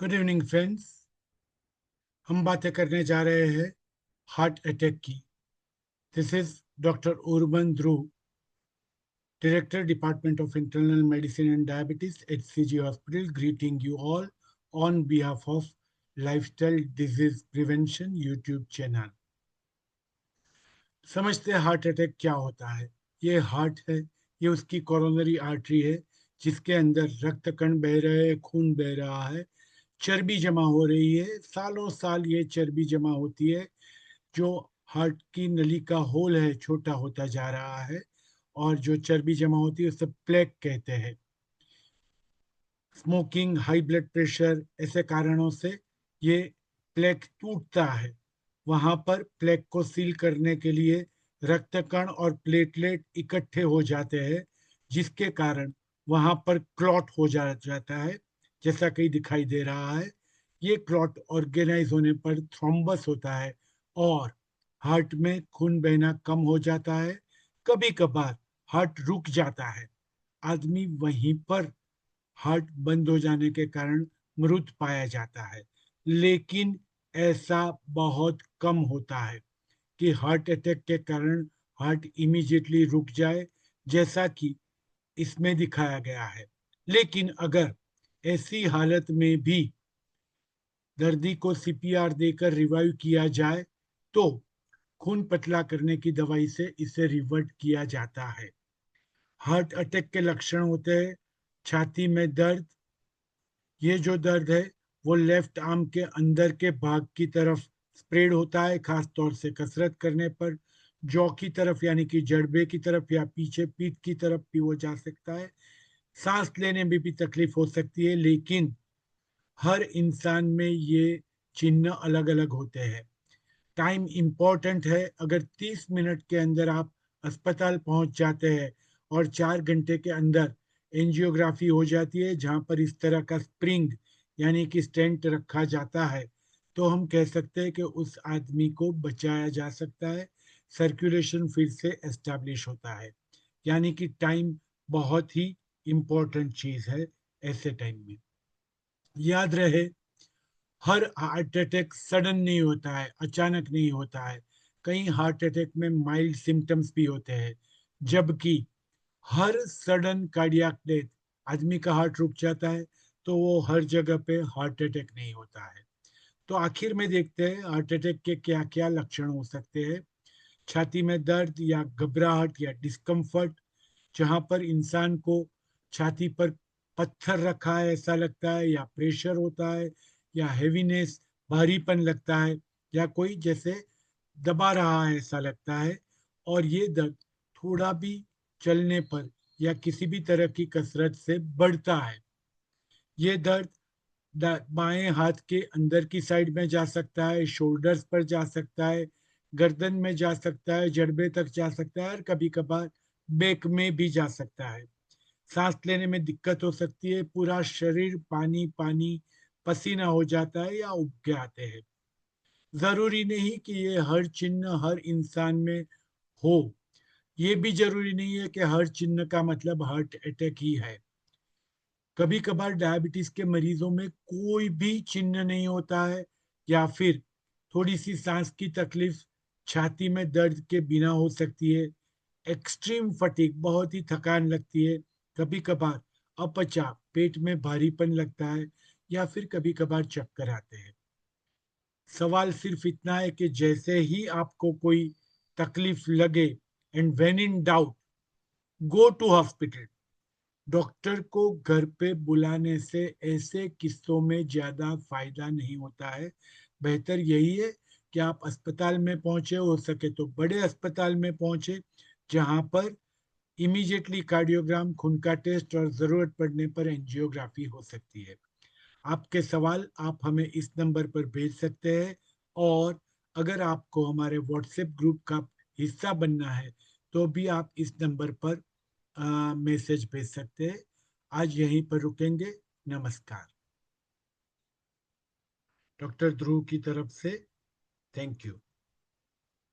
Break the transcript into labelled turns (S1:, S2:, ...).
S1: Good evening friends. हम बातें करने जा रहे हैं हार्ट अटैक की। This is doctor Urban Dhruv, director department of internal medicine and diabetes at CG hospital, greeting you all on behalf of lifestyle disease prevention YouTube channel. समझते हैं heart attack क्या होता है। ये हार्ट है, ये उसकी कोरोनरी आर्टरी है जिसके अंदर रक्त कण बह रहे हैं, खून बह रहा है, चर्बी जमा हो रही है। सालों साल ये चर्बी जमा होती है जो हार्ट की नली का होल है छोटा होता जा रहा है, और जो चर्बी जमा होती है उसे प्लेक कहते हैं। स्मोकिंग, हाई ब्लड प्रेशर, ऐसे कारणों से ये प्लेक टूटता है। वहां पर प्लेक को सील करने के लिए रक्त कण और प्लेटलेट इकट्ठे हो जाते हैं, जिसके कारण वहां पर क्लॉट हो जाता है, जैसा कहीं दिखाई दे रहा है। ये क्लॉट ऑर्गेनाइज होने पर थ्रोम्बस होता है और हार्ट में खून बहना कम हो जाता है। कभी कभार हार्ट रुक जाता है, आदमी वहीं पर हार्ट बंद हो जाने के कारण मृत पाया जाता है। लेकिन ऐसा बहुत कम होता है कि हार्ट अटैक के कारण हार्ट इमीडिएटली रुक जाए, जैसा कि इसमें दिखाया गया है। लेकिन अगर ऐसी हालत में भी दर्दी को सीपीआर देकर रिवाइव किया जाए तो खून पतला करने की दवाई से इसे रिवर्ट किया जाता है। हार्ट अटैक के लक्षण होते हैं छाती में दर्द। ये जो दर्द है वो लेफ्ट आर्म के अंदर के भाग की तरफ स्प्रेड होता है, खास तौर से कसरत करने पर। जॉ की तरफ यानी कि जड़बे की तरफ या पीछे पीठ की तरफ भी वो जा सकता है। सांस लेने में भी तकलीफ हो सकती है, लेकिन हर इंसान में ये चिन्ह अलग अलग होते हैं। टाइम इंपॉर्टेंट है। अगर 30 मिनट के अंदर आप अस्पताल पहुंच जाते हैं और 4 घंटे के अंदर एंजियोग्राफी हो जाती है जहां पर इस तरह का स्प्रिंग यानी कि स्टेंट रखा जाता है, तो हम कह सकते हैं कि उस आदमी को बचाया जा सकता है। सर्कुलेशन फिर से एस्टैब्लिश होता है। यानी कि टाइम बहुत ही इंपॉर्टेंट चीज है ऐसे टाइम में। याद रहे, हर हार्ट अटैक सडन नहीं होता है, अचानक नहीं होता है। कई हार्ट अटैक में माइल्ड सिम्टम्स भी होते हैं, जबकि हर सडन कार्डियक डेथ, आदमी का हार्ट रुक जाता है, तो वो हर जगह पे हार्ट अटैक नहीं होता है। तो आखिर में देखते हैं हार्ट अटैक के क्या क्या लक्षण हो सकते हैं। छाती में दर्द या घबराहट या डिस्कम्फर्ट, जहां पर इंसान को छाती पर पत्थर रखा है ऐसा लगता है, या प्रेशर होता है, या हेवीनेस, भारीपन लगता है, या कोई जैसे दबा रहा है ऐसा लगता है। और ये दर्द थोड़ा भी चलने पर या किसी भी तरह की कसरत से बढ़ता है। ये दर्द बाएं हाथ के अंदर की साइड में जा सकता है, शोल्डर्स पर जा सकता है, गर्दन में जा सकता है, जड़बे तक जा सकता है, और कभी कभार बैक में भी जा सकता है। सांस लेने में दिक्कत हो सकती है, पूरा शरीर पानी पानी पसीना हो जाता है या उबके आते हैं। जरूरी नहीं कि ये हर चिन्ह हर इंसान में हो। ये भी जरूरी नहीं है कि हर चिन्ह का मतलब हार्ट अटैक ही है। कभी कभार डायबिटीज के मरीजों में कोई भी चिन्ह नहीं होता है, या फिर थोड़ी सी सांस की तकलीफ छाती में दर्द के बिना हो सकती है। एक्सट्रीम फटीग, बहुत ही थकान लगती है। कभी कभार अपचा, पेट में भारीपन लगता है, या फिर कभी कभार चक्कर आते हैं। सवाल सिर्फ इतना है कि जैसे ही आपको कोई तकलीफ लगे, and when in doubt go to hospital. Doctor को घर पे बुलाने से ऐसे किस्सों में ज्यादा फायदा नहीं होता है। बेहतर यही है कि आप अस्पताल में पहुंचे, हो सके तो बड़े अस्पताल में पहुंचे, जहां पर इमीडिएटली कार्डियोग्राम, खून का टेस्ट और जरूरत पड़ने पर एंजियोग्राफी हो सकती है। आपके सवाल आप हमें इस नंबर पर भेज सकते हैं, और अगर आपको हमारे व्हाट्सएप ग्रुप का हिस्सा बनना है तो भी आप इस नंबर पर मैसेज भेज सकते हैं। आज यहीं पर रुकेंगे। नमस्कार। डॉक्टर ध्रुव की तरफ से थैंक यू।